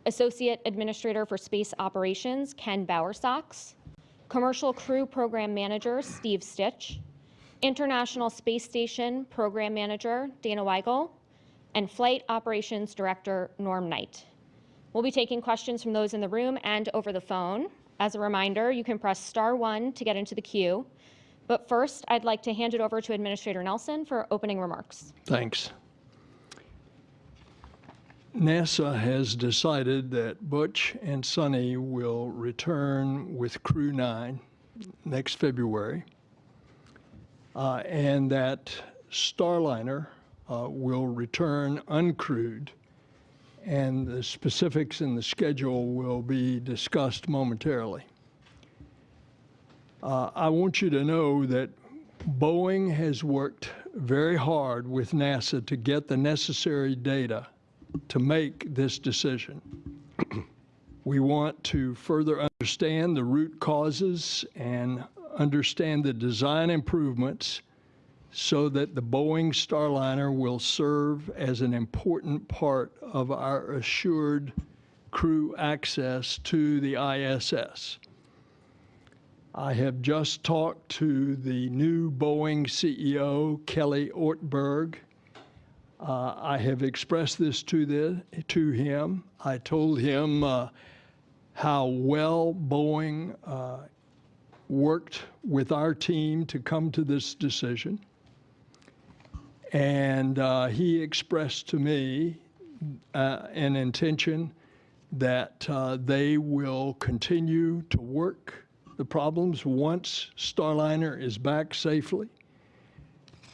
Associate Administrator for Space Operations, Ken Bowersox, Commercial Crew Program Manager, Steve Stitch, International Space Station Program Manager, Dana Weigel, and Flight Operations Director, Norm Knight. We'll be taking questions from those in the room and over the phone. As a reminder, you can press *1 to get into the queue. But first, I'd like to hand it over to Administrator Nelson for opening remarks. Thanks. NASA has decided that Butch and Sonny will return with Crew 9 next February, and that Starliner will return uncrewed, and the specifics in the schedule will be discussed momentarily. I want you to know that Boeing has worked very hard with NASA to get the necessary data to make this decision. We want to further understand the root causes and understand the design improvements so that the Boeing Starliner will serve as an important part of our assured crew access to the ISS. I have just talked to the new Boeing CEO, Kelly Ortberg. I have expressed this to him. I told him how well Boeing worked with our team to come to this decision. And he expressed to me an intention that they will continue to work the problems once Starliner is back safely,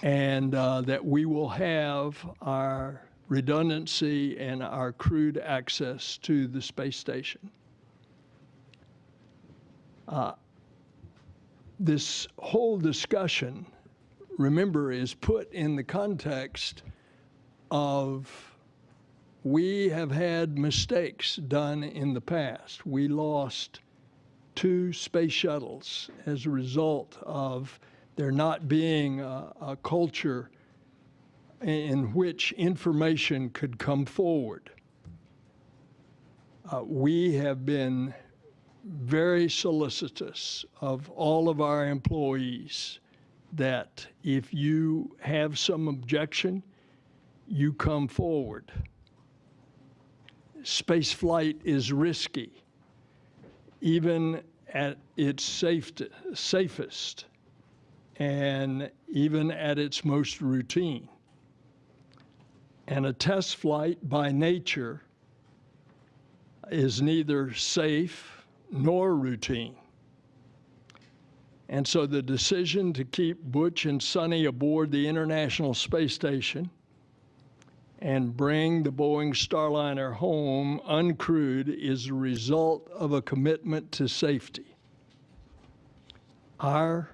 and that we will have our redundancy and our crewed access to the space station. This whole discussion, remember, is put in the context of we have had mistakes done in the past. We lost 2 space shuttles as a result of there not being a culture in which information could come forward. We have been very solicitous of all of our employees that if you have some objection, you come forward. Space flight is risky, even at its safest, and even at its most routine. And a test flight by nature is neither safe nor routine. And so the decision to keep Butch and Sonny aboard the International Space Station and bring the Boeing Starliner home uncrewed is a result of a commitment to safety. Our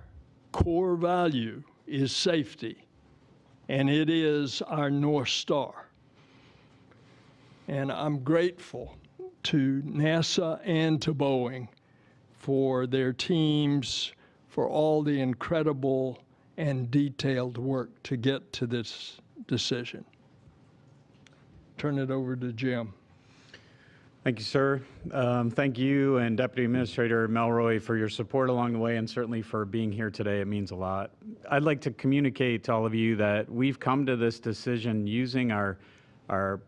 core value is safety, and it is our North Star. And I'm grateful to NASA and to Boeing for their teams, for all the incredible and detailed work to get to this decision. Turn it over to Jim. Thank you, sir. Thank you and Deputy Administrator Melroy for your support along the way, and certainly for being here today. It means a lot. I'd like to communicate to all of you that we've come to this decision using our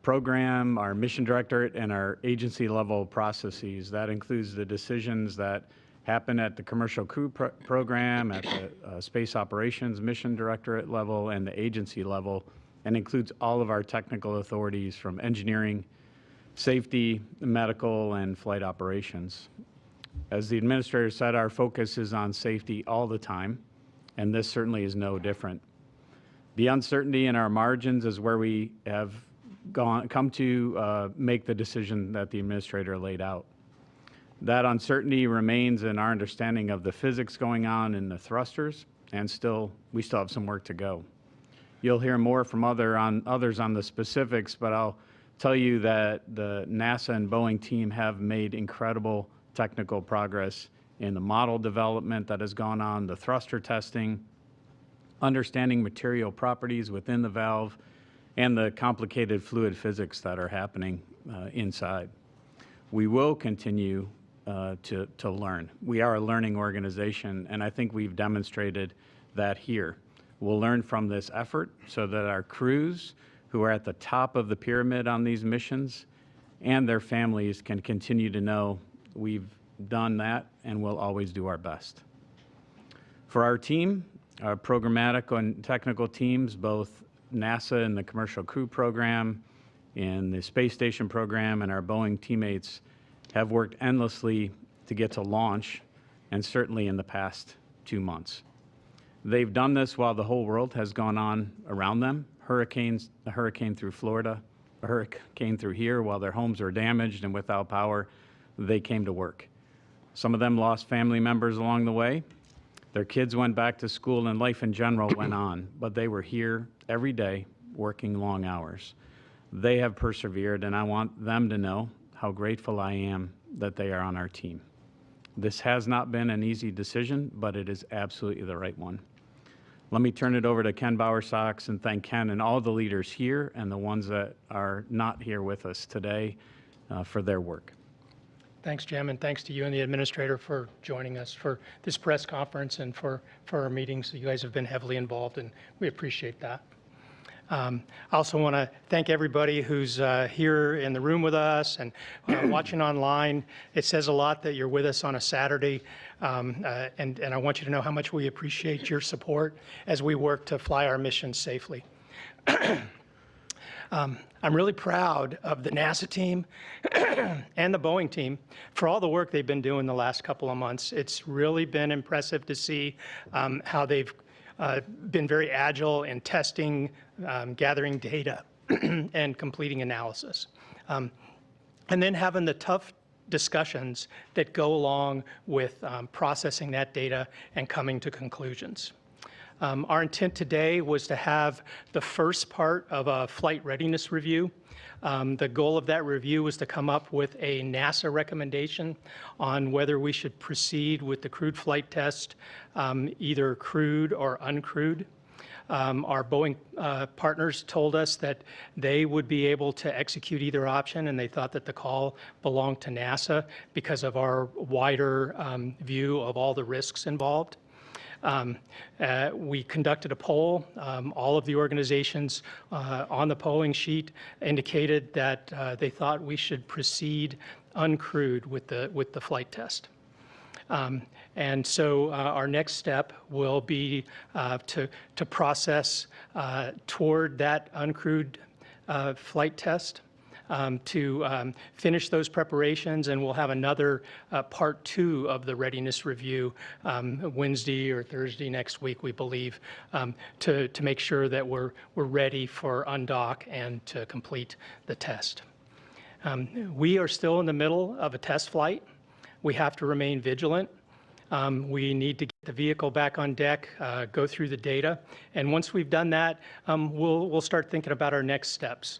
program, our mission directorate, and our agency level processes. That includes the decisions that happen at the commercial crew program, at the space operations mission directorate level, and the agency level, and includes all of our technical authorities from engineering, safety, medical, and flight operations. As the administrator said, our focus is on safety all the time, and this certainly is no different. The uncertainty in our margins is where we have come to make the decision that the administrator laid out. That uncertainty remains in our understanding of the physics going on in the thrusters, and we still have some work to go. You'll hear more from others on the specifics, but I'll tell you that the NASA and Boeing team have made incredible technical progress in the model development that has gone on, the thruster testing, understanding material properties within the valve, and the complicated fluid physics that are happening inside. We will continue to learn. We are a learning organization, and I think we've demonstrated that here. We'll learn from this effort so that our crews, who are at the top of the pyramid on these missions, and their families can continue to know we've done that and we'll always do our best. For our team, our programmatic and technical teams, both NASA and the Commercial Crew Program, and the Space Station Program, and our Boeing teammates have worked endlessly to get to launch, and certainly in the past 2 months. They've done this while the whole world has gone on around them. Hurricanes, a hurricane through Florida, a hurricane through here, while their homes were damaged and without power, they came to work. Some of them lost family members along the way. Their kids went back to school and life in general went on, but they were here every day working long hours. They have persevered, and I want them to know how grateful I am that they are on our team. This has not been an easy decision, but it is absolutely the right one. Let me turn it over to Ken Bowersox and thank Ken and all the leaders here and the ones that are not here with us today for their work. Thanks, Jim, and thanks to you and the administrator for joining us for this press conference and for our meetings. You guys have been heavily involved, and we appreciate that. I also want to thank everybody who's here in the room with us and watching online. It says a lot that you're with us on a Saturday, and I want you to know how much we appreciate your support as we work to fly our mission safely. I'm really proud of the NASA team and the Boeing team for all the work they've been doing the last couple of months. It's really been impressive to see how they've been very agile in testing, gathering data, and completing analysis. And then having the tough discussions that go along with processing that data and coming to conclusions. Our intent today was to have the first part of a flight readiness review. The goal of that review was to come up with a NASA recommendation on whether we should proceed with the crewed flight test, either crewed or uncrewed. Our Boeing partners told us that they would be able to execute either option, and they thought that the call belonged to NASA because of our wider view of all the risks involved. We conducted a poll. All of the organizations on the polling sheet indicated that they thought we should proceed uncrewed with the flight test. And so our next step will be to process toward that uncrewed flight test. To finish those preparations, and we'll have another part 2 of the readiness review Wednesday or Thursday next week, we believe, to make sure that we're ready for undock and to complete the test. We are still in the middle of a test flight. We have to remain vigilant. We need to get the vehicle back on deck, go through the data, and once we've done that, we'll start thinking about our next steps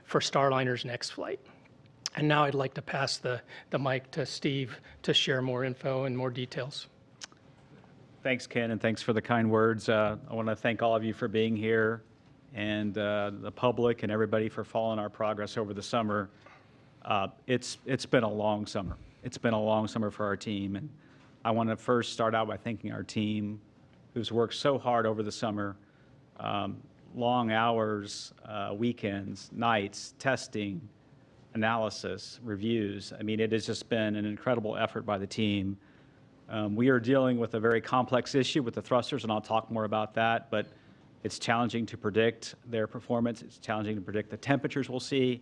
for Starliner's next flight. And now I'd like to pass the mic to Steve to share more info and more details. Thanks, Ken, and thanks for the kind words. I want to thank all of you for being here, and the public and everybody for following our progress over the summer. It's been a long summer. It's been a long summer for our team, and I want to first start out by thanking our team who's worked so hard over the summer, long hours, weekends, nights, testing, analysis, reviews. I mean, it has just been an incredible effort by the team. We are dealing with a very complex issue with the thrusters, and I'll talk more about that, but it's challenging to predict their performance. It's challenging to predict the temperatures we'll see,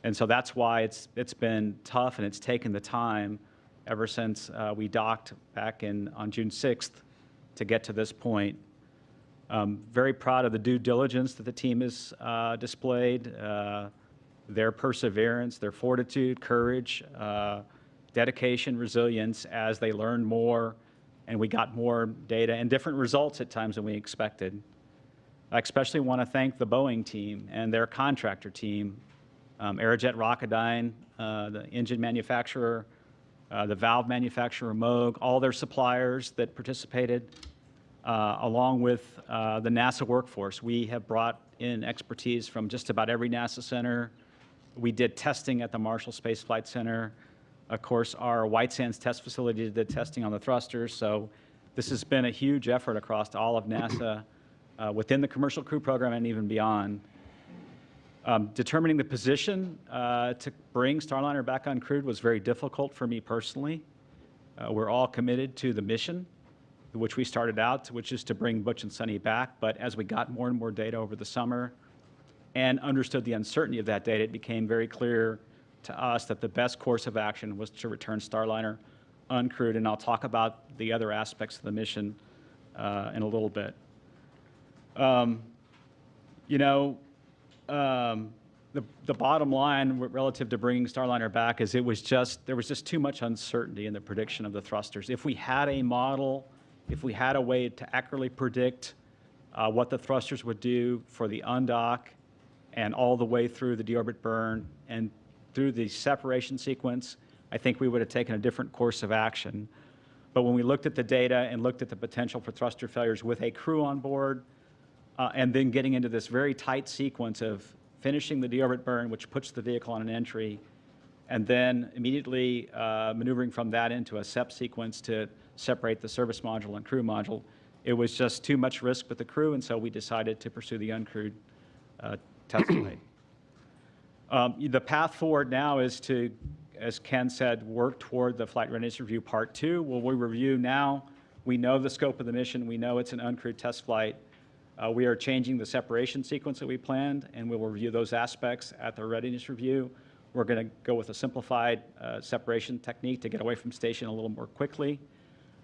and so that's why it's been tough, and it's taken the time ever since we docked back on June 6th to get to this point. Very proud of the due diligence that the team has displayed, their perseverance, their fortitude, courage, dedication, resilience as they learned more and we got more data and different results at times than we expected. I especially want to thank the Boeing team and their contractor team, Aerojet Rocketdyne, the engine manufacturer, the valve manufacturer, Moog, all their suppliers that participated, along with the NASA workforce. We have brought in expertise from just about every NASA center, We did testing at the Marshall Space Flight Center. Of course, our White Sands test facility did testing on the thrusters. So this has been a huge effort across all of NASA within the Commercial Crew Program and even beyond. Determining the position to bring Starliner back uncrewed was very difficult for me personally. We're all committed to the mission, which we started out, which is to bring Butch and Sunny back. But as we got more and more data over the summer and understood the uncertainty of that data, it became very clear to us that the best course of action was to return Starliner uncrewed. And I'll talk about the other aspects of the mission in a little bit. The bottom line relative to bringing Starliner back is there was just too much uncertainty in the prediction of the thrusters. If we had a model, if we had a way to accurately predict what the thrusters would do for the undock and all the way through the deorbit burn and through the separation sequence, I think we would have taken a different course of action. But when we looked at the data and looked at the potential for thruster failures with a crew on board, and then getting into this very tight sequence of finishing the deorbit burn, which puts the vehicle on an entry, and then immediately maneuvering from that into a SEP sequence to separate the service module and crew module, it was just too much risk with the crew, and so we decided to pursue the uncrewed test flight. The path forward now is to, as Ken said, work toward the Flight Readiness Review Part 2. Well, we review now. We know the scope of the mission. We know it's an uncrewed test flight. We are changing the separation sequence that we planned, and we will review those aspects at the readiness review. We're going to go with a simplified separation technique to get away from station a little more quickly.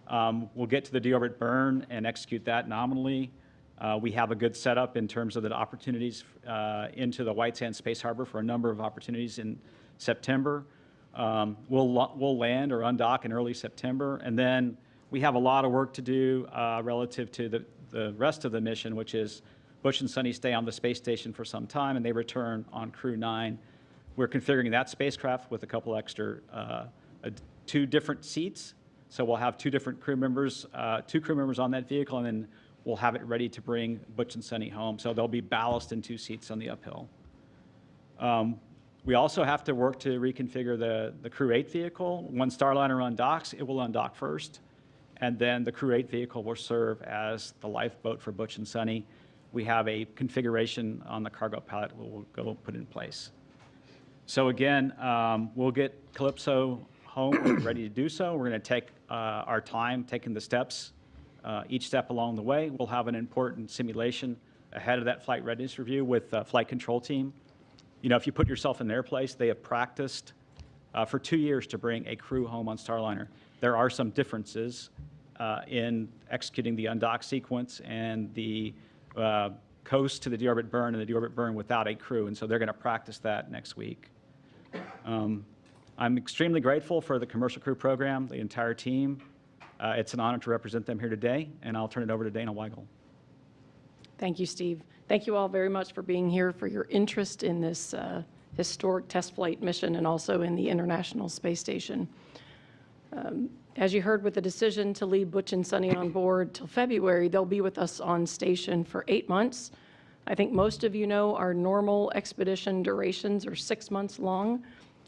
We'll get to the deorbit burn and execute that nominally. We have a good setup in terms of the opportunities into the White Sands Space Harbor for a number of opportunities in September. We'll land or undock in early September, and then we have a lot of work to do relative to the rest of the mission, which is Butch and Sunny stay on the space station for some time, and they return on Crew 9. We're configuring that spacecraft with a couple extra, 2 different seats. So we'll have 2 different crew members, 2 crew members on that vehicle, and then we'll have it ready to bring Butch and Sunny home. So they'll be ballast in 2 seats on the uphill. We also have to work to reconfigure the Crew 8 vehicle. When Starliner undocks, it will undock first. And then the Crew 8 vehicle will serve as the lifeboat for Butch and Sunny. We have a configuration on the cargo pallet we'll go put in place. So again, we'll get Calypso home when we're ready to do so. We're going to take our time taking the steps, each step along the way. We'll have an important simulation ahead of that flight readiness review with the flight control team. You know, if you put yourself in their place, they have practiced for 2 years to bring a crew home on Starliner. There are some differences in executing the undock sequence and the coast to the deorbit burn and the deorbit burn without a crew, and so they're going to practice that next week. I'm extremely grateful for the Commercial Crew Program, the entire team. It's an honor to represent them here today, and I'll turn it over to Dana Weigel. Thank you, Steve. Thank you all very much for being here, for your interest in this historic test flight mission and also in the International Space Station. As you heard, with the decision to leave Butch and Sunny on board till February, they'll be with us on station for 8 months. I think most of you know our normal expedition durations are 6 months long,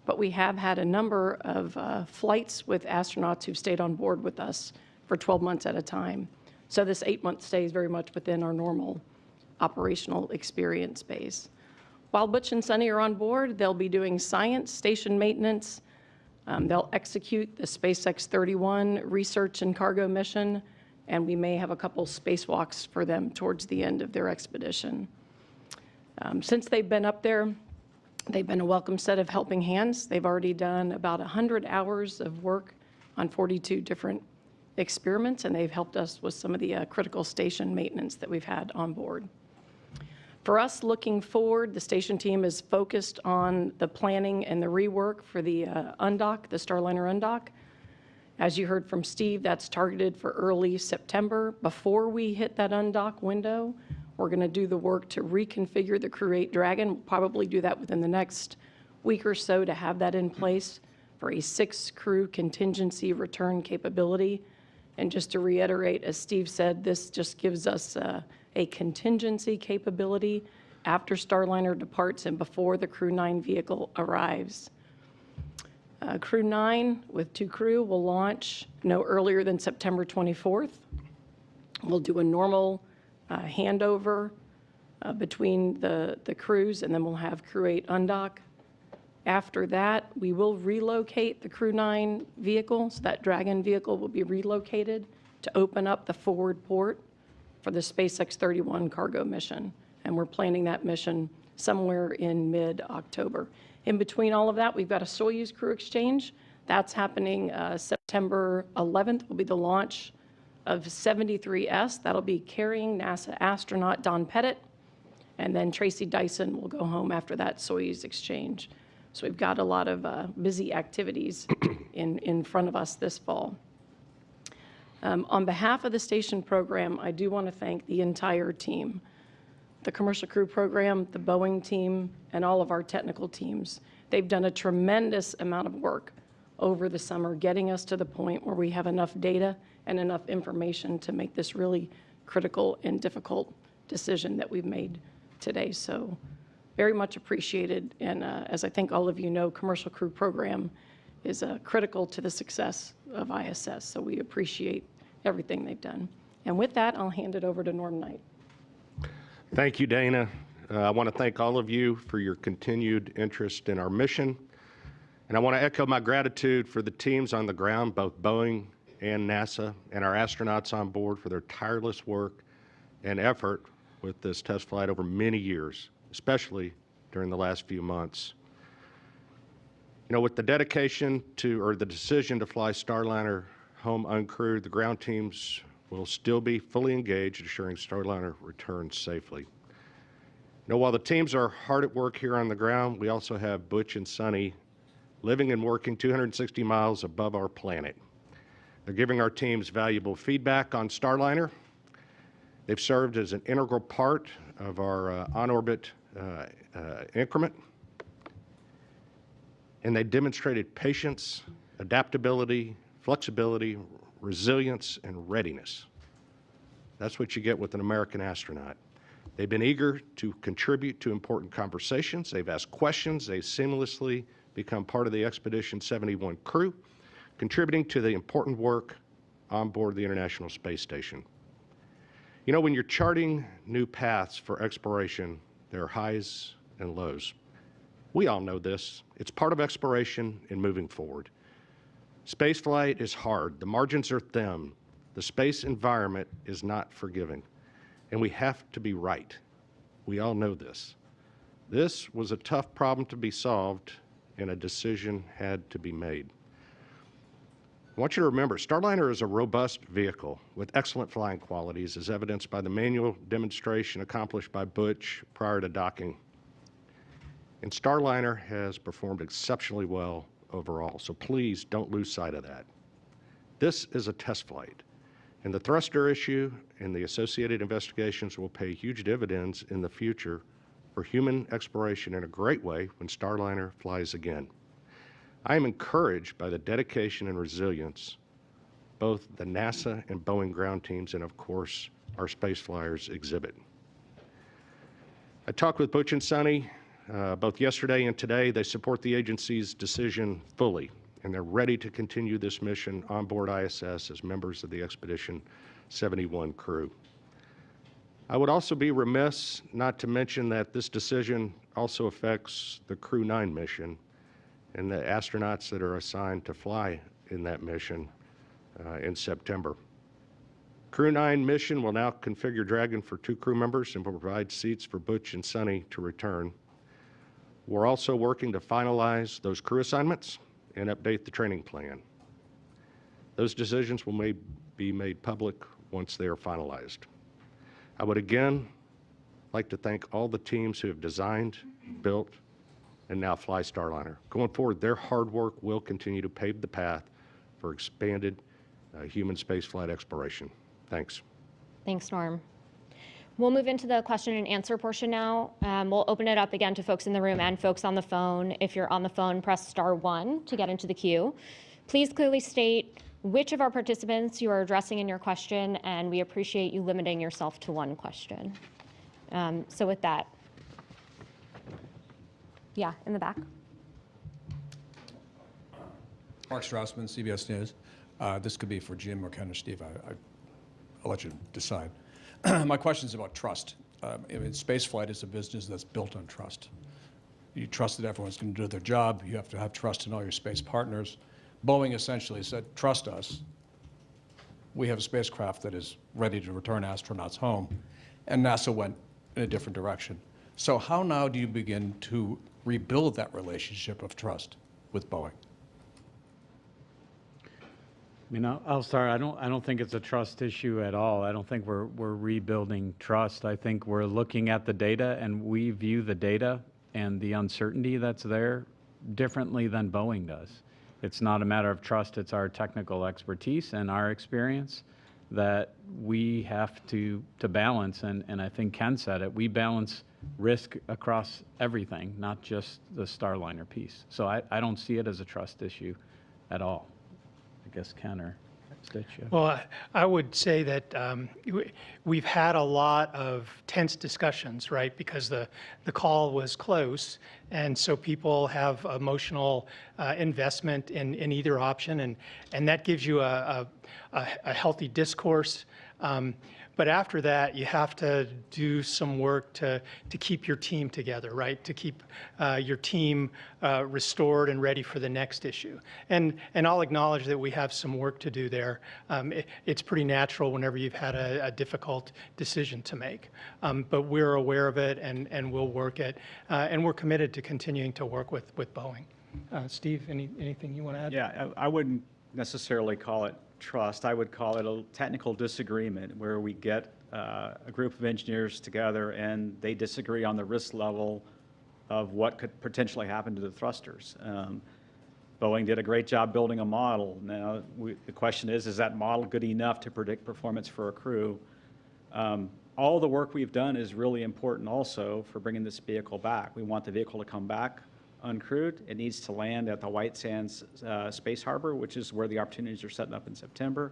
but we have had a number of flights with astronauts who've stayed on board with us for 12 months at a time. So this 8-month stay is very much within our normal operational experience base. While Butch and Sunny are on board, they'll be doing science, station maintenance. They'll execute the SpaceX 31 research and cargo mission, and we may have a couple spacewalks for them towards the end of their expedition. Since they've been up there, they've been a welcome set of helping hands. They've already done about 100 hours of work on 42 different experiments, and they've helped us with some of the critical station maintenance that we've had on board. For us, looking forward, the station team is focused on the planning and the rework for the undock, the Starliner undock. As you heard from Steve, that's targeted for early September. Before we hit that undock window, we're going to do the work to reconfigure the Crew 8 Dragon. We'll probably do that within the next week or so to have that in place for a 6-crew contingency return capability. And just to reiterate, as Steve said, this just gives us a contingency capability. after Starliner departs and before the Crew 9 vehicle arrives. Crew 9 with 2 crew will launch no earlier than September 24th. We'll do a normal handover between the crews, and then we'll have Crew 8 undock. After that, we will relocate the Crew 9 vehicle, so that Dragon vehicle will be relocated to open up the forward port for the SpaceX 31 cargo mission. And we're planning that mission somewhere in mid-October. In between all of that, we've got a Soyuz crew exchange. That's happening September 11th, will be the launch of 73S. That'll be carrying NASA astronaut Don Pettit, and then Tracy Dyson will go home after that Soyuz exchange. So we've got a lot of busy activities in front of us this fall. On behalf of the station program, I do want to thank the entire team, the commercial crew program, the Boeing team, and all of our technical teams. They've done a tremendous amount of work over the summer, getting us to the point where we have enough data and enough information to make this really critical and difficult decision that we've made today. So very much appreciated. And as I think all of you know, commercial crew program is critical to the success of ISS. So we appreciate everything they've done. And with that, I'll hand it over to Norm Knight. Thank you, Dana. I want to thank all of you for your continued interest in our mission. And I want to echo my gratitude for the teams on the ground, both Boeing and NASA, and our astronauts on board for their tireless work and effort with this test flight over many years, especially during the last few months. You know, with the dedication to, or the decision to fly Starliner home uncrewed, the ground teams will still be fully engaged, ensuring Starliner returns safely. You know, while the teams are hard at work here on the ground, we also have Butch and Sunny living and working 260 miles above our planet. They're giving our teams valuable feedback on Starliner. They've served as an integral part of our on-orbit increment, and they demonstrated patience, adaptability, flexibility, resilience, and readiness. That's what you get with an American astronaut. They've been eager to contribute to important conversations. They've asked questions. They've seamlessly become part of the Expedition 71 crew, contributing to the important work on board the International Space Station. You know, when you're charting new paths for exploration, there are highs and lows. We all know this. It's part of exploration and moving forward. Spaceflight is hard. The margins are thin. The space environment is not forgiving. And we have to be right. We all know this. This was a tough problem to be solved, and a decision had to be made. I want you to remember, Starliner is a robust vehicle with excellent flying qualities, as evidenced by the manual demonstration accomplished by Butch prior to docking. And Starliner has performed exceptionally well overall, so please don't lose sight of that. This is a test flight, and the thruster issue and the associated investigations will pay huge dividends in the future for human exploration in a great way when Starliner flies again. I am encouraged by the dedication and resilience both the NASA and Boeing ground teams and, of course, our space flyers exhibit. I talked with Butch and Sunny both yesterday and today. They support the agency's decision fully, and they're ready to continue this mission on board ISS as members of the Expedition 71 crew. I would also be remiss not to mention that this decision also affects the Crew 9 mission and the astronauts that are assigned to fly in that mission in September. Crew 9 mission will now configure Dragon for 2 crew members and will provide seats for Butch and Sunny to return. We're also working to finalize those crew assignments and update the training plan. Those decisions will be made public once they are finalized. I would again like to thank all the teams who have designed, built, and now fly Starliner. Going forward, their hard work will continue to pave the path for expanded human spaceflight exploration. Thanks. Thanks, Norm. We'll move into the question and answer portion now. We'll open it up again to folks in the room and folks on the phone. If you're on the phone, press *1 to get into the queue. Please clearly state which of our participants you are addressing in your question, and we appreciate you limiting yourself to 1 question. So with that, Yeah, in the back. Mark Strassman, CBS News. This could be for Jim or Ken or Steve. I'll let you decide. My question is about trust. I mean, spaceflight is a business that's built on trust. You trust that everyone's going to do their job. You have to have trust in all your space partners. Boeing essentially said, trust us. We have a spacecraft that is ready to return astronauts home. And NASA went in a different direction. So how now do you begin to rebuild that relationship of trust with Boeing? I mean, I'll start. I don't think it's a trust issue at all. I don't think we're rebuilding trust. I think we're looking at the data, and we view the data and the uncertainty that's there differently than Boeing does. It's not a matter of trust. It's our technical expertise and our experience that we have to balance. And I think Ken said it. We balance risk across everything, not just the Starliner piece. So I don't see it as a trust issue at all. I guess Ken or Stitch. Yeah. Well, I would say that we've had a lot of tense discussions, right? Because the call was close, and so people have emotional investment in either option, and that gives you a healthy discourse. But after that, you have to do some work to keep your team together, right? To keep your team restored and ready for the next issue. And I'll acknowledge that we have some work to do there. It's pretty natural whenever you've had a difficult decision to make. But we're aware of it, and we'll work it. And we're committed to continuing to work with Boeing. Steve, anything you want to add? Yeah, I wouldn't necessarily call it trust. I would call it a technical disagreement where we get a group of engineers together and they disagree on the risk level of what could potentially happen to the thrusters. Boeing did a great job building a model. Now, the question is that model good enough to predict performance for a crew? All the work we've done is really important also for bringing this vehicle back. We want the vehicle to come back uncrewed. It needs to land at the White Sands Space Harbor, which is where the opportunities are setting up in September.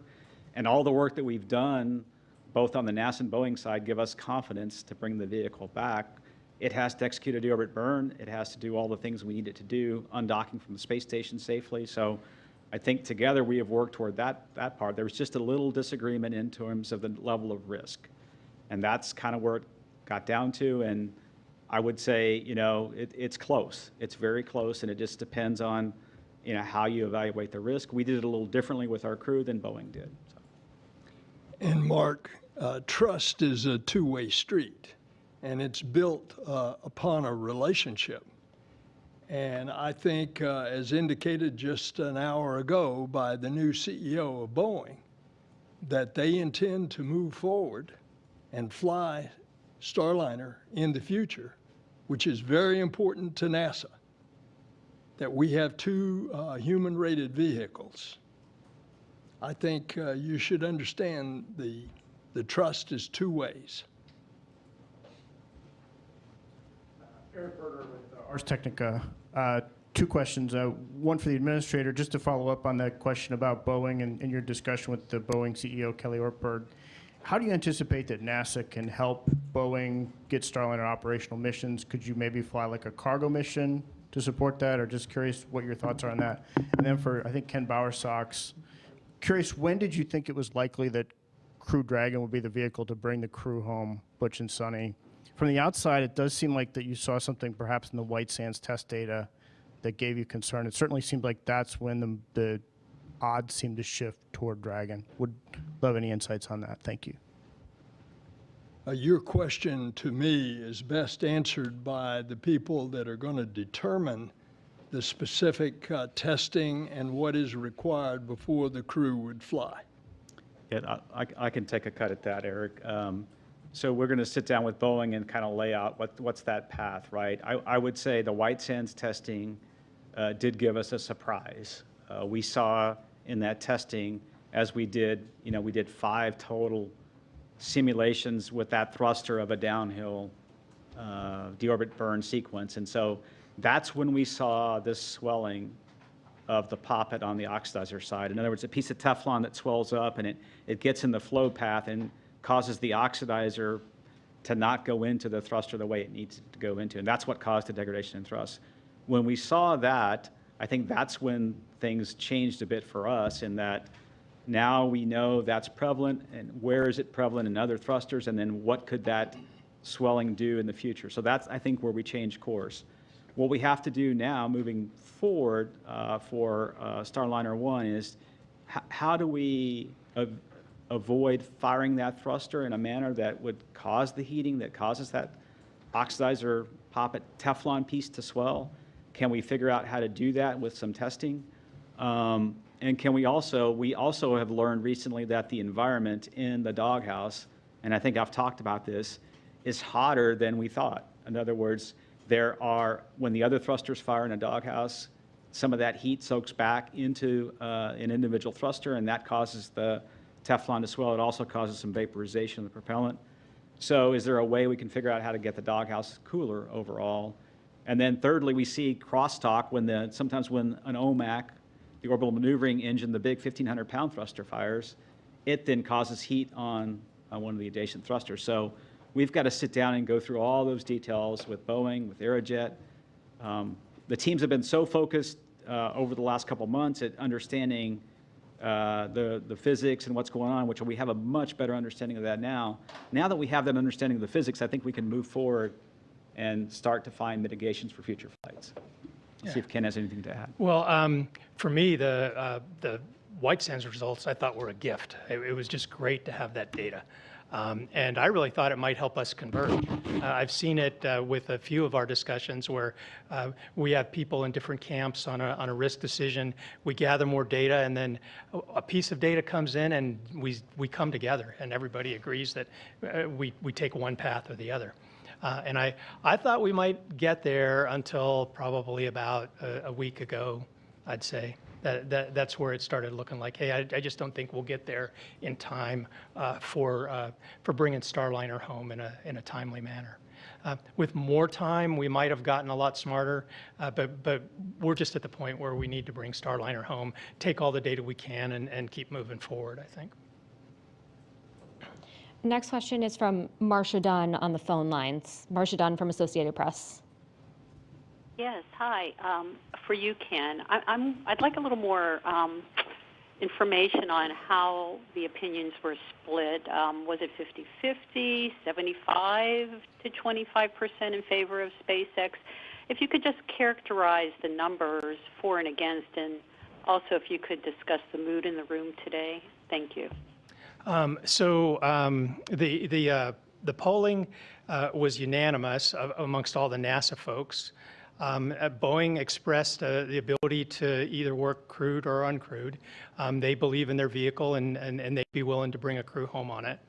And all the work that we've done, both on the NASA and Boeing side, give us confidence to bring the vehicle back. It has to execute a deorbit burn. It has to do all the things we need it to do, undocking from the space station safely. So I think together we have worked toward that part. There was just a little disagreement in terms of the level of risk. And that's kind of where it got down to. And I would say, it's close. It's very close, and it just depends on, how you evaluate the risk. We did it a little differently with our crew than Boeing did. So. And Mark, trust is a two-way street, and it's built upon a relationship. And I think, as indicated just an hour ago by the new CEO of Boeing, that they intend to move forward and fly Starliner in the future, which is very important to NASA, that we have two human-rated vehicles. I think you should understand the trust is two ways. Eric Berger with Ars Technica. Two questions. One for the administrator, just to follow up on that question about Boeing and your discussion with the Boeing CEO, Kelly Ortberg. How do you anticipate that NASA can help Boeing get Starliner operational missions? Could you maybe fly like a cargo mission to support that, or just curious what your thoughts are on that? And then for, I think, Ken Bowersox, curious, when did you think it was likely that Crew Dragon would be the vehicle to bring the crew home, Butch and Sonny? From the outside, it does seem like that you saw something perhaps in the White Sands test data that gave you concern. It certainly seemed like that's when the odds seem to shift toward Dragon. Would love any insights on that. Thank you. Your question to me is best answered by the people that are going to determine the specific testing and what is required before the crew would fly. Yeah, I can take a cut at that, Eric. So we're going to sit down with Boeing and kind of lay out what's that path, right? I would say the White Sands testing did give us a surprise. We saw in that testing, as we did 5 total simulations with that thruster of a downhill deorbit burn sequence. And so that's when we saw this swelling of the poppet on the oxidizer side. In other words, a piece of Teflon that swells up and it gets in the flow path and causes the oxidizer to not go into the thruster the way it needs to go into. And that's what caused the degradation in thrust. When we saw that, I think that's when things changed a bit for us in that now we know that's prevalent, and where is it prevalent in other thrusters, and then what could that swelling do in the future. So that's, I think, where we change course. What we have to do now, moving forward for Starliner 1, is how do we avoid firing that thruster in a manner that would cause the heating, that causes that oxidizer poppet Teflon piece to swell? Can we figure out how to do that with some testing? And can we also have learned recently that the environment in the doghouse, and I think I've talked about this, is hotter than we thought. In other words, when the other thrusters fire in a doghouse, some of that heat soaks back into an individual thruster, and that causes the Teflon to swell. It also causes some vaporization of the propellant. So is there a way we can figure out how to get the doghouse cooler overall? And then thirdly, we see crosstalk sometimes when an OMAC, the orbital maneuvering engine, the big 1,500-pound thruster fires, it then causes heat on one of the adjacent thrusters. So we've got to sit down and go through all those details with Boeing, with Aerojet. The teams have been so focused over the last couple months at understanding the physics and what's going on, which we have a much better understanding of that now. Now that we have that understanding of the physics, I think we can move forward and start to find mitigations for future flights. See if Ken has anything to add. Well, for me, the White Sands results I thought were a gift. It was just great to have that data. And I really thought it might help us convert. I've seen it with a few of our discussions where we have people in different camps on a risk decision. We gather more data, and then a piece of data comes in, and we come together, and everybody agrees that we take one path or the other. And I thought we might get there until probably about a week ago, I'd say. That's where it started looking like, hey, I just don't think we'll get there in time for bringing Starliner home in a timely manner. With more time, we might have gotten a lot smarter, but we're just at the point where we need to bring Starliner home, take all the data we can, and keep moving forward, I think. Next question is from Marcia Dunn on the phone lines. Marcia Dunn from Associated Press. Yes, hi. For you, Ken, I'd like a little more information on how the opinions were split. Was it 50-50, 75 to 25% in favor of SpaceX? If you could just characterize the numbers for and against, and also if you could discuss the mood in the room today. Thank you. The polling was unanimous amongst all the NASA folks. Boeing expressed the ability to either work crewed or uncrewed. They believe in their vehicle, and they'd be willing to bring a crew home on it.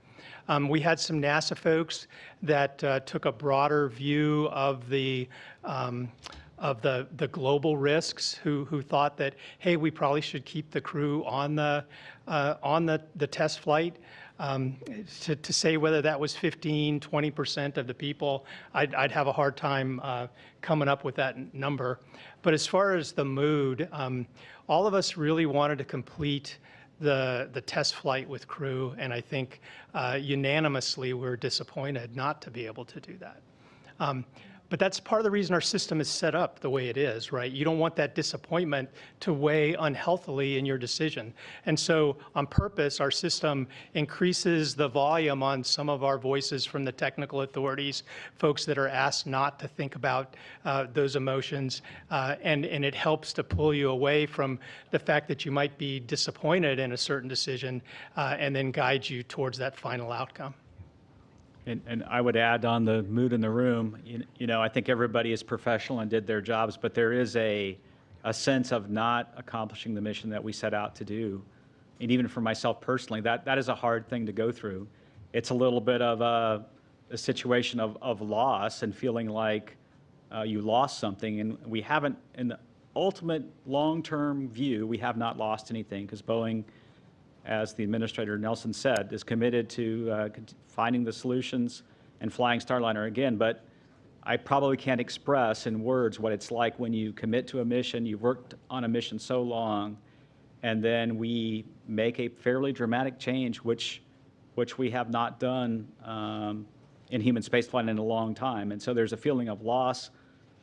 We had some NASA folks that took a broader view of the global risks, who thought that, hey, we probably should keep the crew on the test flight. To say whether that was 15, 20% of the people, I'd have a hard time coming up with that number. But as far as the mood, all of us really wanted to complete the test flight with crew, and I think unanimously we're disappointed not to be able to do that. But that's part of the reason our system is set up the way it is, right? You don't want that disappointment to weigh unhealthily in your decision. And so on purpose, our system increases the volume on some of our voices from the technical authorities, folks that are asked not to think about those emotions, and it helps to pull you away from the fact that you might be disappointed in a certain decision, and then guide you towards that final outcome. And I would add on the mood in the room, you know, I think everybody is professional and did their jobs, but there is a sense of not accomplishing the mission that we set out to do. And even for myself personally, that is a hard thing to go through. It's a little bit of a situation of loss and feeling like you lost something. And we haven't, in the ultimate long-term view, we have not lost anything, because Boeing, as the Administrator Nelson said, is committed to finding the solutions and flying Starliner again. But I probably can't express in words what it's like when you commit to a mission, you've worked on a mission so long, and then we make a fairly dramatic change, which we have not done in human spaceflight in a long time. And so there's a feeling of loss,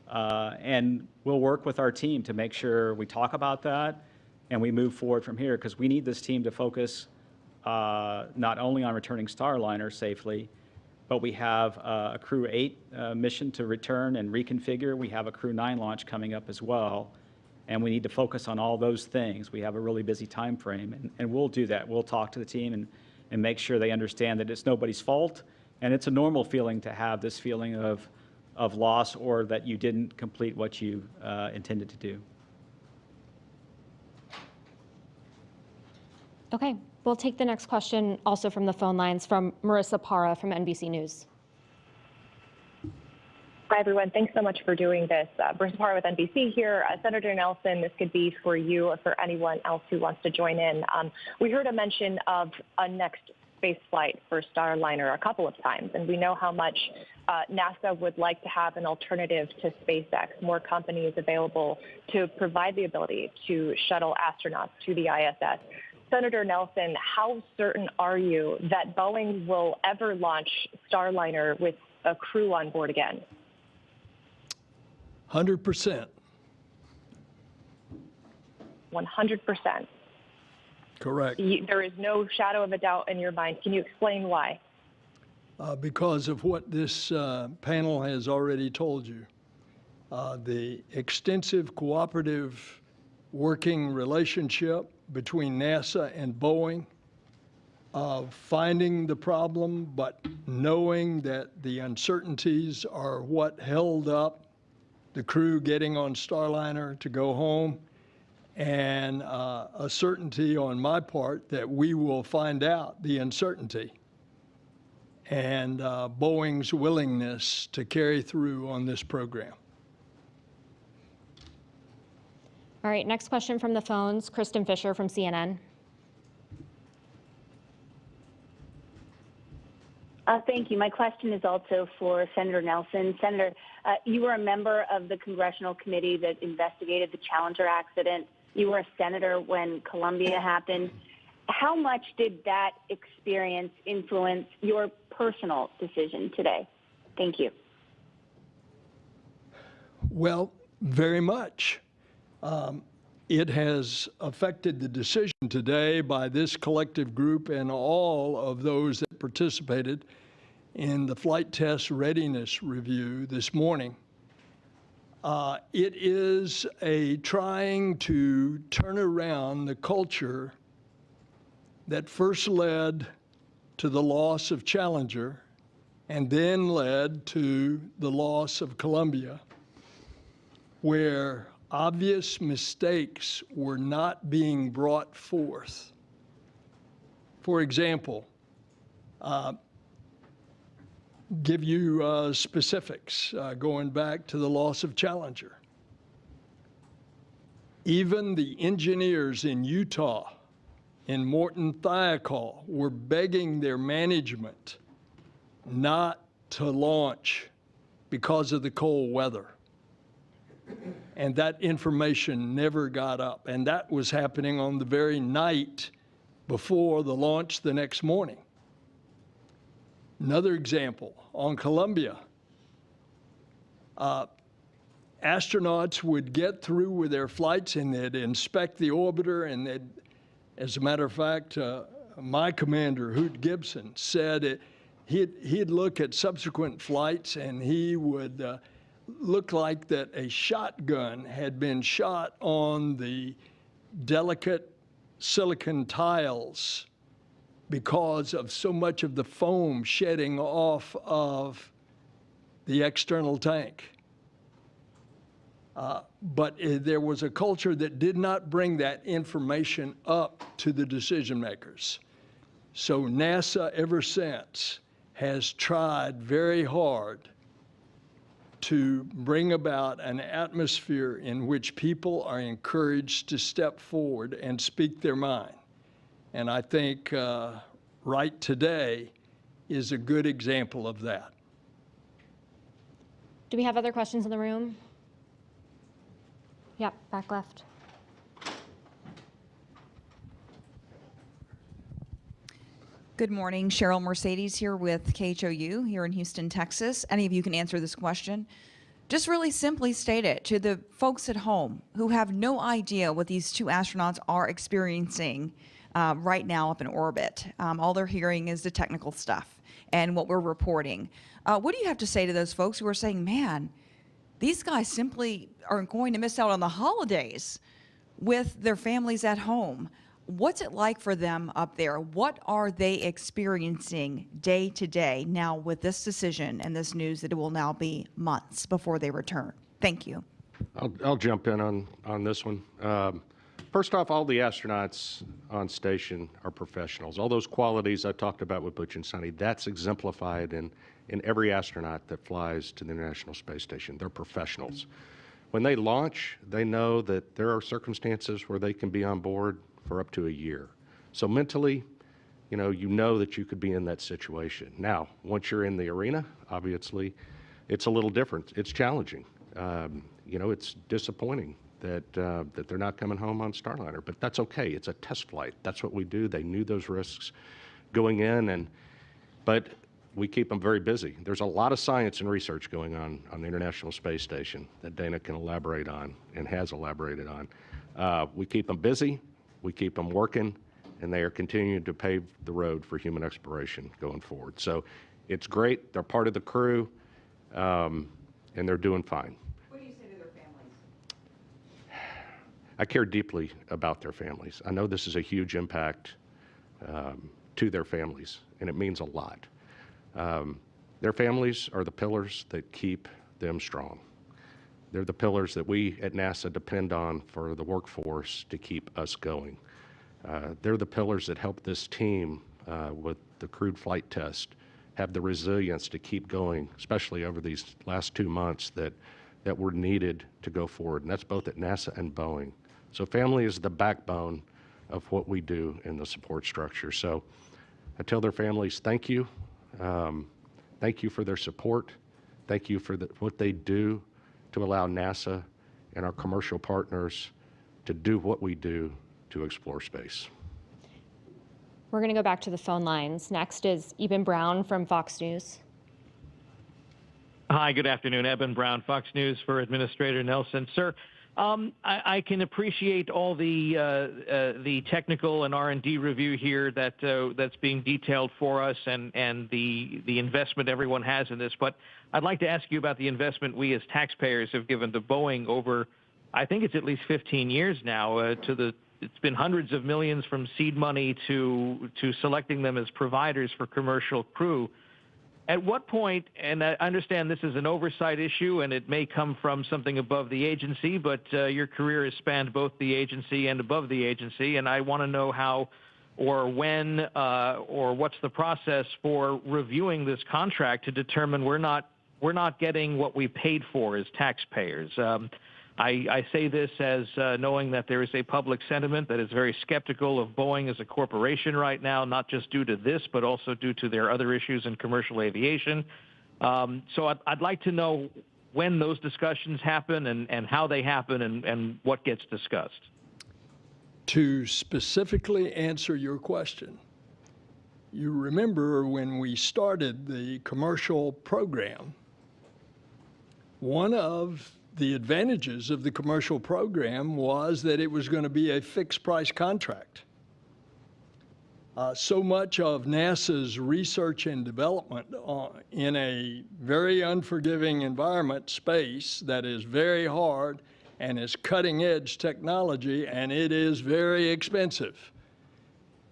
And we'll work with our team to make sure we talk about that and we move forward from here, because we need this team to focus not only on returning Starliner safely, but we have a Crew 8 mission to return and reconfigure. We have a Crew 9 launch coming up as well, and we need to focus on all those things. We have a really busy time frame, and we'll do that. We'll talk to the team and make sure they understand that it's nobody's fault, and it's a normal feeling to have this feeling of loss or that you didn't complete what you intended to do. Okay, we'll take the next question also from the phone lines from Marissa Para from NBC News. Hi, everyone. Thanks so much for doing this. Marissa Para with NBC here. Senator Nelson, this could be for you or for anyone else who wants to join in. We heard a mention of a next space flight for Starliner a couple of times, and we know how much NASA would like to have an alternative to SpaceX, more companies available to provide the ability to shuttle astronauts to the ISS. Senator Nelson, how certain are you that Boeing will ever launch Starliner with a crew on board again? 100%. 100%. Correct. There is no shadow of a doubt in your mind. Can you explain why? Because of what this panel has already told you. The extensive cooperative working relationship between NASA and Boeing, of finding the problem, but knowing that the uncertainties are what held up the crew getting on Starliner to go home, and a certainty on my part that we will find out the uncertainty, and Boeing's willingness to carry through on this program. All right, next question from the phones, Kristen Fisher from CNN. Thank you. My question is also for Senator Nelson. Senator, you were a member of the congressional committee that investigated the Challenger accident. You were a senator when Columbia happened. How much did that experience influence your personal decision today? Thank you. Well, very much. It has affected the decision today by this collective group and all of those that participated in the flight test readiness review this morning. It is a trying to turn around the culture that first led to the loss of Challenger and then led to the loss of Columbia, where obvious mistakes were not being brought forth. For example, give you specifics going back to the loss of Challenger. Even the engineers in Utah, in Morton Thiokol, were begging their management not to launch because of the cold weather. And that information never got up. And that was happening on the very night before the launch the next morning. Another example, on Columbia, astronauts would get through with their flights and they'd inspect the orbiter, and they'd, as a matter of fact, my commander, Hoot Gibson, said he'd look at subsequent flights and he would look like that a shotgun had been shot on the delicate silicon tiles because of so much of the foam shedding off of the external tank. But there was a culture that did not bring that information up to the decision makers. So NASA ever since has tried very hard to bring about an atmosphere in which people are encouraged to step forward and speak their mind. And I think Right Today is a good example of that. Do we have other questions in the room? Yep, back left. Good morning, Cheryl Mercedes here with KHOU here in Houston, Texas. Any of you can answer this question. just really simply state it to the folks at home who have no idea what these two astronauts are experiencing right now up in orbit. All they're hearing is the technical stuff and what we're reporting. What do you have to say to those folks who are saying, man, these guys simply are going to miss out on the holidays with their families at home? What's it like for them up there? What are they experiencing day to day now with this decision and this news that it will now be months before they return? Thank you. I'll jump in on this one. First off, all the astronauts on station are professionals. All those qualities I talked about with Butch and Sonny, that's exemplified in every astronaut that flies to the International Space Station. They're professionals. When they launch, they know that there are circumstances where they can be on board for up to a year. So mentally, you know that you could be in that situation. Now, once you're in the arena, obviously, it's a little different. It's challenging. It's disappointing that they're not coming home on Starliner, but that's okay. It's a test flight. That's what we do. They knew those risks going in, but we keep them very busy. There's a lot of science and research going on the International Space Station that Dana can elaborate on and has elaborated on. We keep them busy. We keep them working, and they are continuing to pave the road for human exploration going forward. So it's great. They're part of the crew, and they're doing fine. What do you say to their families? I care deeply about their families. I know this is a huge impact to their families, and it means a lot. Their families are the pillars that keep them strong. They're the pillars that we at NASA depend on for the workforce to keep us going. They're the pillars that help this team with the crewed flight test have the resilience to keep going, especially over these last 2 months that were needed to go forward. And that's both at NASA and Boeing. So family is the backbone of what we do in the support structure. So I tell their families, thank you. Thank you for their support. Thank you for what they do to allow NASA and our commercial partners to do what we do to explore space. We're going to go back to the phone lines. Next is Eben Brown from Fox News. Hi, good afternoon. Eben Brown, Fox News for Administrator Nelson. Sir, I can appreciate all the technical and R&D review here that's being detailed for us and the investment everyone has in this. But I'd like to ask you about the investment we as taxpayers have given to Boeing over, I think it's at least 15 years now. It's been hundreds of millions from seed money to selecting them as providers for commercial crew. At what point, and I understand this is an oversight issue and it may come from something above the agency, but your career has spanned both the agency and above the agency, and I want to know how or when or what's the process for reviewing this contract to determine we're not getting what we paid for as taxpayers. I say this as knowing that there is a public sentiment that is very skeptical of Boeing as a corporation right now, not just due to this, but also due to their other issues in commercial aviation. So I'd like to know when those discussions happen and how they happen and what gets discussed. To specifically answer your question, you remember when we started the commercial program, one of the advantages of the commercial program was that it was going to be a fixed price contract. So much of NASA's research and development in a very unforgiving environment, space, that is very hard and is cutting edge technology, and it is very expensive.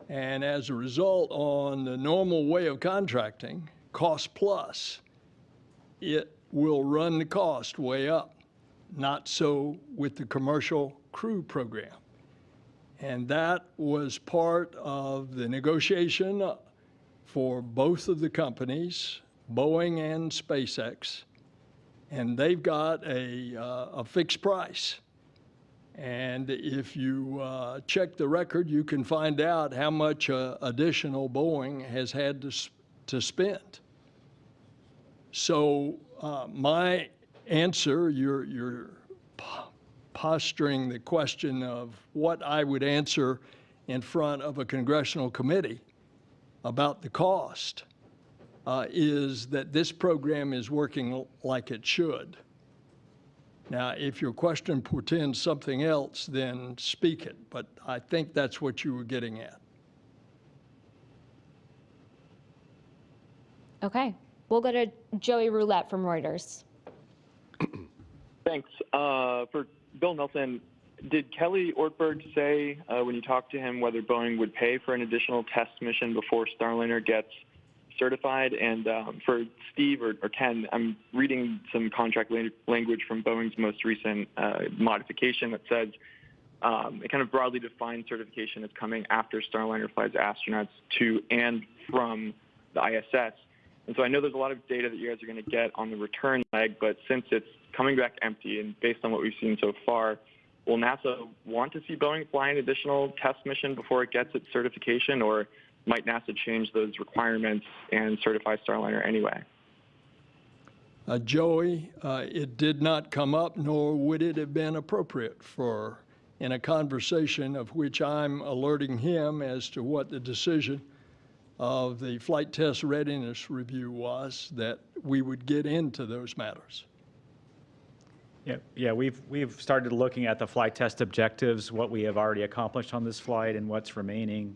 And as a result, on the normal way of contracting, cost plus, it will run the cost way up. Not so with the commercial crew program. And that was part of the negotiation for both of the companies, Boeing and SpaceX. And they've got a fixed price. And if you check the record, you can find out how much additional Boeing has had to spend. So my answer, you're posturing the question of what I would answer in front of a congressional committee about the cost, is that this program is working like it should. Now, if your question portends something else, then speak it, but I think that's what you were getting at. Okay, we'll go to Joey Roulette from Reuters. Thanks. For Bill Nelson, did Kelly Ortberg say when you talked to him whether Boeing would pay for an additional test mission before Starliner gets certified? And for Steve or Ken, I'm reading some contract language from Boeing's most recent modification that says it kind of broadly defines certification as coming after Starliner flies astronauts to and from the ISS. And so I know there's a lot of data that you guys are going to get on the return leg, but since it's coming back empty and based on what we've seen so far, will NASA want to see Boeing fly an additional test mission before it gets its certification, or might NASA change those requirements and certify Starliner anyway? Joey, it did not come up, nor would it have been appropriate for, in a conversation of which I'm alerting him as to what the decision of the flight test readiness review was, that we would get into those matters. Yeah, we've started looking at the flight test objectives, what we have already accomplished on this flight and what's remaining.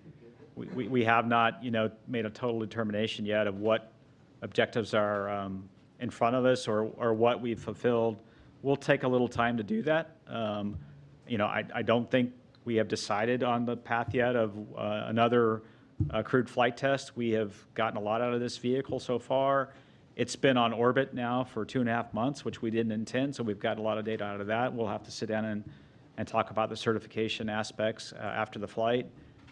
We have not, made a total determination yet of what objectives are in front of us or what we've fulfilled. We'll take a little time to do that. I don't think we have decided on the path yet of another crewed flight test. We have gotten a lot out of this vehicle so far. It's been on orbit now for 2.5 months, which we didn't intend, so we've got a lot of data out of that. We'll have to sit down and talk about the certification aspects after the flight.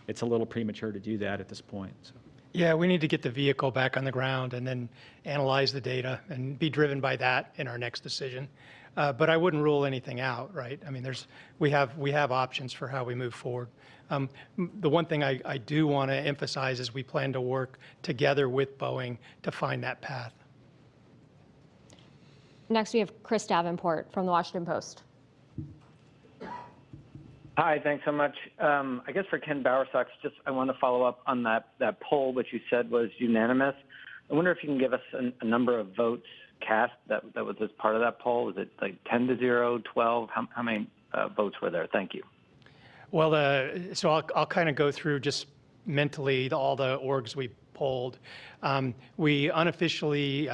It's a little premature to do that at this point. So. Yeah, we need to get the vehicle back on the ground and then analyze the data and be driven by that in our next decision. But I wouldn't rule anything out, right? I mean, we have options for how we move forward. The one thing I do want to emphasize is we plan to work together with Boeing to find that path. Next, we have Chris Davenport from the Washington Post. Hi, thanks so much. I guess for Ken Bowersox, I want to follow up on that poll, which you said was unanimous. I wonder if you can give us a number of votes cast that was as part of that poll. Was it like 10-0, 12? How many votes were there? Thank you. Well, so I'll kind of go through just mentally all the orgs we polled. We unofficially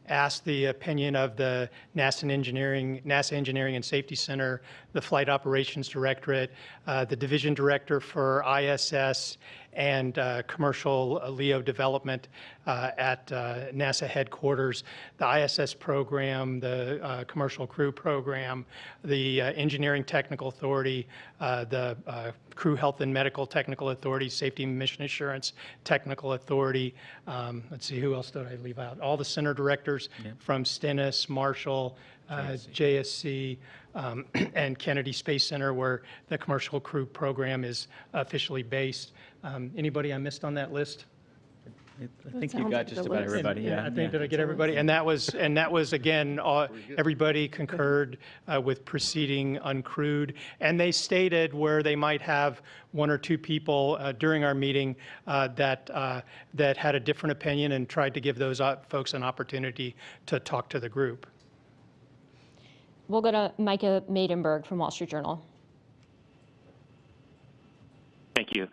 asked the opinion of the NASA Engineering and Safety Center, the Flight Operations Directorate, the Division Director for ISS, and Commercial LEO Development at NASA headquarters, the ISS program, the Commercial Crew Program, the Engineering Technical Authority, the Crew Health and Medical Technical Authority, Safety and Mission Assurance Technical Authority. Let's see, who else did I leave out? All the center directors from Stennis, Marshall, JSC, and Kennedy Space Center, where the Commercial Crew Program is officially based. Anybody I missed on that list? I think you got just about everybody. Yeah, I think did I get everybody? And that was again, everybody concurred with proceeding uncrewed, and they stated where they might have one or two people during our meeting that had a different opinion and tried to give those folks an opportunity to talk to the group. We'll go to Micah Maidenberg from Wall Street Journal. Thank you.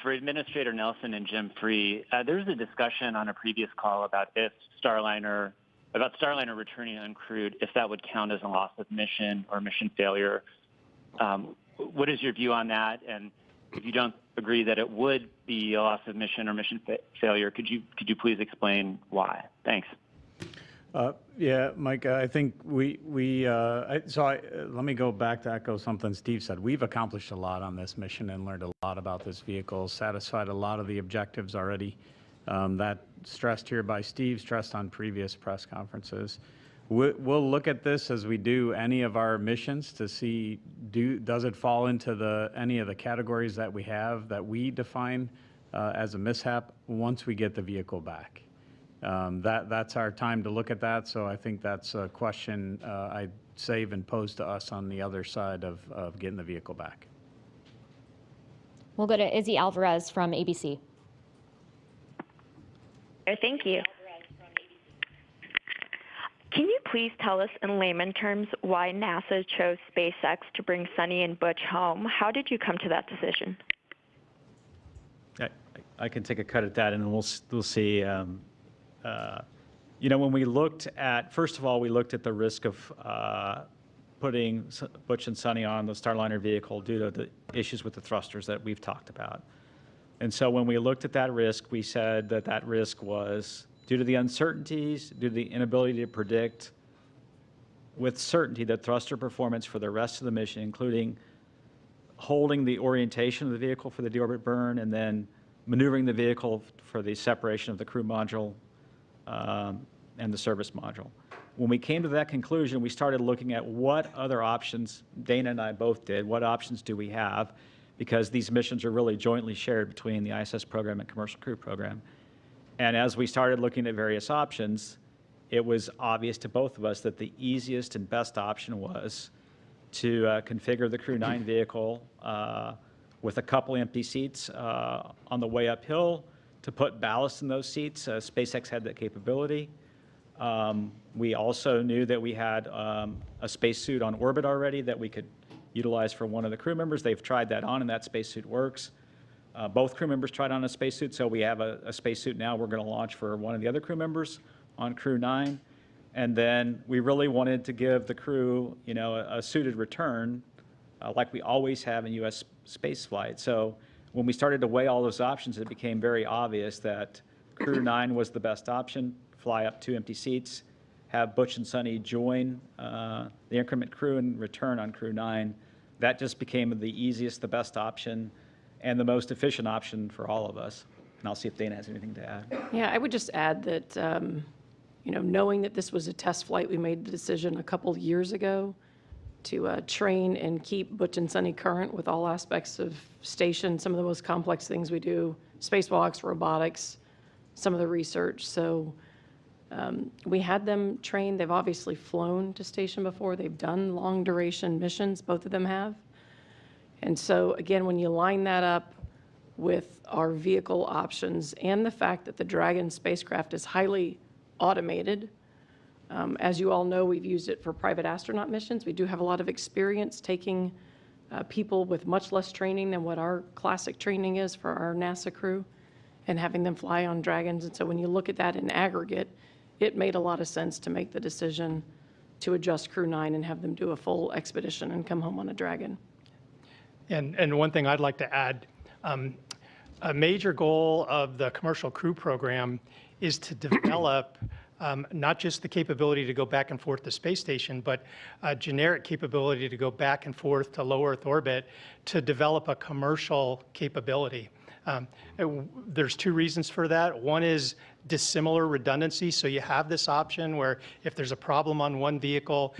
For Administrator Nelson and Jim Free, there was a discussion on a previous call about Starliner returning uncrewed, if that would count as a loss of mission or mission failure. What is your view on that? And if you don't agree that it would be a loss of mission or mission failure, could you please explain why? Thanks. Yeah, Mike, I think let me go back to echo something Steve said. We've accomplished a lot on this mission and learned a lot about this vehicle, satisfied a lot of the objectives already that stressed here by Steve, stressed on previous press conferences. We'll look at this as we do any of our missions to see, does it fall into any of the categories that we have that we define as a mishap once we get the vehicle back. That's our time to look at that, so I think that's a question I'd save and pose to us on the other side of getting the vehicle back. We'll go to Izzy Alvarez from ABC. Thank you. Can you please tell us in layman terms why NASA chose SpaceX to bring Sunny and Butch home? How did you come to that decision? I can take a cut at that, and then we'll see. You know, when we looked at, first of all, we looked at the risk of putting Butch and Sunny on the Starliner vehicle due to the issues with the thrusters that we've talked about. And so when we looked at that risk, we said that that risk was due to the uncertainties, due to the inability to predict with certainty the thruster performance for the rest of the mission, including holding the orientation of the vehicle for the deorbit burn and then maneuvering the vehicle for the separation of the crew module and the service module. When we came to that conclusion, we started looking at what other options, Dana and I both did, what options do we have, because these missions are really jointly shared between the ISS program and commercial crew program. And as we started looking at various options, it was obvious to both of us that the easiest and best option was to configure the Crew 9 vehicle with a couple empty seats on the way uphill to put ballast in those seats. SpaceX had that capability. We also knew that we had a spacesuit on orbit already that we could utilize for one of the crew members. They've tried that on, and that spacesuit works. Both crew members tried on a spacesuit, so we have a spacesuit now we're going to launch for one of the other crew members on Crew 9. And then we really wanted to give the crew, you know, a suited return like we always have in U.S. space flight. So when we started to weigh all those options, it became very obvious that Crew 9 was the best option, fly up 2 empty seats, have Butch and Sunny join the increment crew and return on Crew 9. That just became the easiest, the best option, and the most efficient option for all of us. And I'll see if Dana has anything to add. Yeah, I would just add that, you know, knowing that this was a test flight, we made the decision a couple years ago to train and keep Butch and Sunny current with all aspects of station, some of the most complex things we do, spacewalks, robotics, some of the research. So we had them trained. They've obviously flown to station before. They've done long duration missions, both of them have. And so again, when you line that up with our vehicle options and the fact that the Dragon spacecraft is highly automated, as you all know, we've used it for private astronaut missions. We do have a lot of experience taking people with much less training than what our classic training is for our NASA crew and having them fly on Dragons. And so when you look at that in aggregate, it made a lot of sense to make the decision to adjust Crew 9 and have them do a full expedition and come home on a Dragon. And one thing I'd like to add, a major goal of the commercial crew program is to develop not just the capability to go back and forth to space station, but a generic capability to go back and forth to low Earth orbit to develop a commercial capability. There's 2 reasons for that. One is dissimilar redundancy. So you have this option where if there's a problem on one vehicle,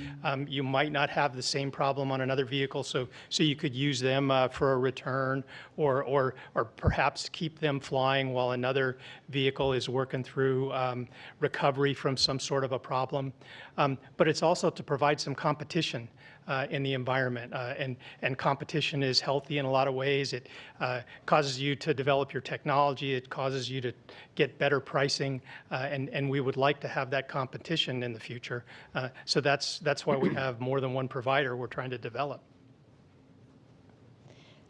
you might not have the same problem on another vehicle. So you could use them for a return or perhaps keep them flying while another vehicle is working through recovery from some sort of a problem. But it's also to provide some competition in the environment. And competition is healthy in a lot of ways. It causes you to develop your technology. It causes you to get better pricing. And we would like to have that competition in the future. So that's why we have more than one provider we're trying to develop.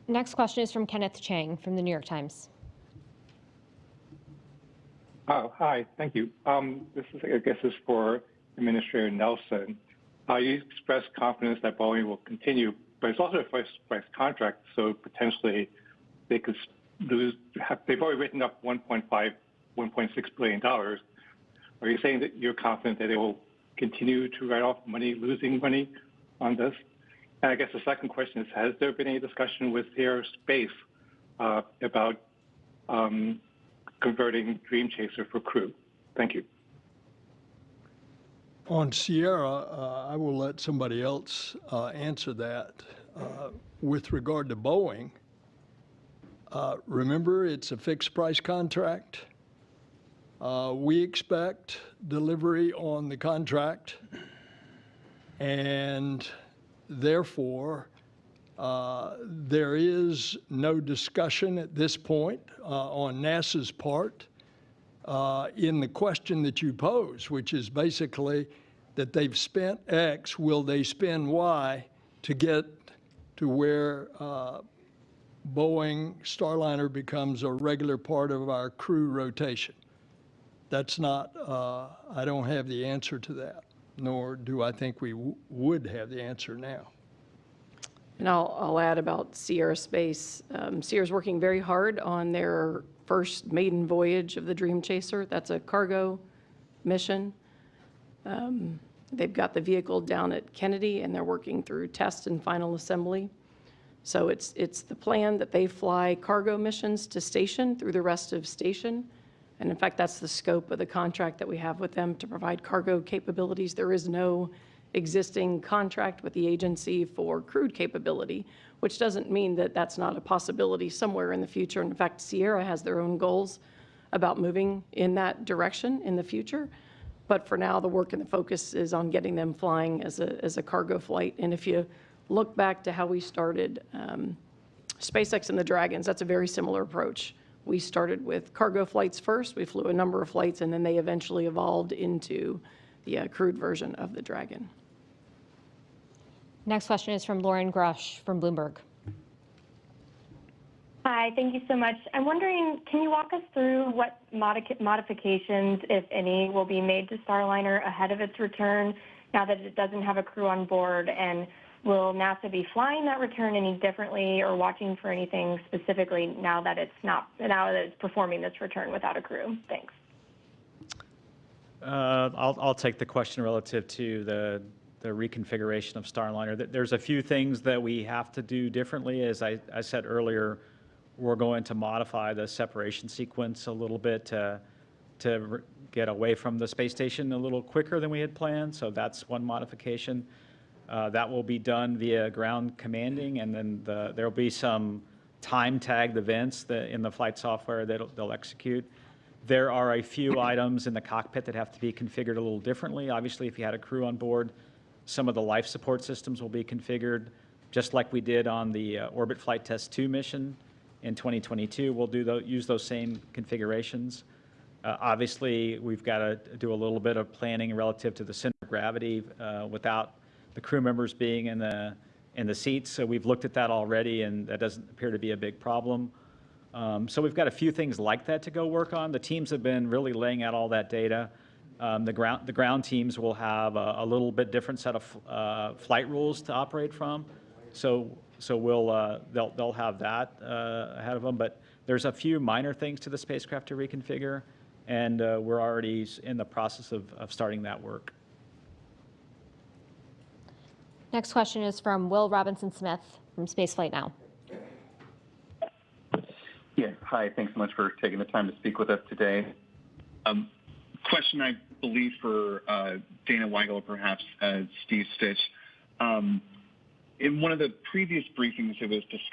Next question is from Kenneth Chang from the New York Times. Oh, hi, thank you. This is, I guess, is for Administrator Nelson. You expressed confidence that Boeing will continue, but it's also a fixed price contract, so potentially they could lose. They've already written up $1.6 billion. Are you saying that you're confident that they will continue to write off money, losing money on this? And I guess the second question is, has there been any discussion with Air Space about converting Dream Chaser for crew? Thank you. On Sierra, I will let somebody else answer that. With regard to Boeing, remember, it's a fixed price contract. We expect delivery on the contract, and therefore, there is no discussion at this point on NASA's part in the question that you pose, which is basically, that they've spent X, will they spend Y to get to where Boeing Starliner becomes a regular part of our crew rotation? That's not, I don't have the answer to that, nor do I think we would have the answer now. And I'll add about Sierra Space. Sierra's working very hard on their first maiden voyage of the Dream Chaser. That's a cargo mission. They've got the vehicle down at Kennedy, and they're working through test and final assembly. So it's the plan that they fly cargo missions to station through the rest of station. And in fact, that's the scope of the contract that we have with them, to provide cargo capabilities. There is no existing contract with the agency for crewed capability, which doesn't mean that that's not a possibility somewhere in the future. In fact, Sierra has their own goals about moving in that direction in the future. But for now, the work and the focus is on getting them flying as a cargo flight. And if you look back to how we started SpaceX and the Dragons, that's a very similar approach. We started with cargo flights first. We flew a number of flights, and then they eventually evolved into the crewed version of the Dragon. Next question is from Lauren Grush from Bloomberg. Hi, thank you so much. I'm wondering, can you walk us through what modifications, if any, will be made to Starliner ahead of its return now that it doesn't have a crew on board? And will NASA be flying that return any differently or watching for anything specifically now that it's performing this return without a crew? Thanks. I'll take the question relative to the reconfiguration of Starliner. There's a few things that we have to do differently. As I said earlier, we're going to modify the separation sequence a little bit to get away from the space station a little quicker than we had planned. So that's one modification. That will be done via ground commanding, and then there'll be some time-tagged events in the flight software that they'll execute. There are a few items in the cockpit that have to be configured a little differently. Obviously, if you had a crew on board, some of the life support systems will be configured, just like we did on the Orbit Flight Test 2 mission in 2022. We'll use those same configurations. Obviously, we've got to do a little bit of planning relative to the center of gravity without the crew members being in the seats. So we've looked at that already, and that doesn't appear to be a big problem. So we've got a few things like that to go work on. The teams have been really laying out all that data. The ground teams will have a little bit different set of flight rules to operate from. So they'll have that ahead of them. But there's a few minor things to the spacecraft to reconfigure, and we're already in the process of starting that work. Next question is from Will Robinson-Smith from Spaceflight Now. Yeah, hi. Thanks so much for taking the time to speak with us today. Question, I believe, for Dana Weigel or perhaps Steve Stitch. In one of the previous briefings, it was discussed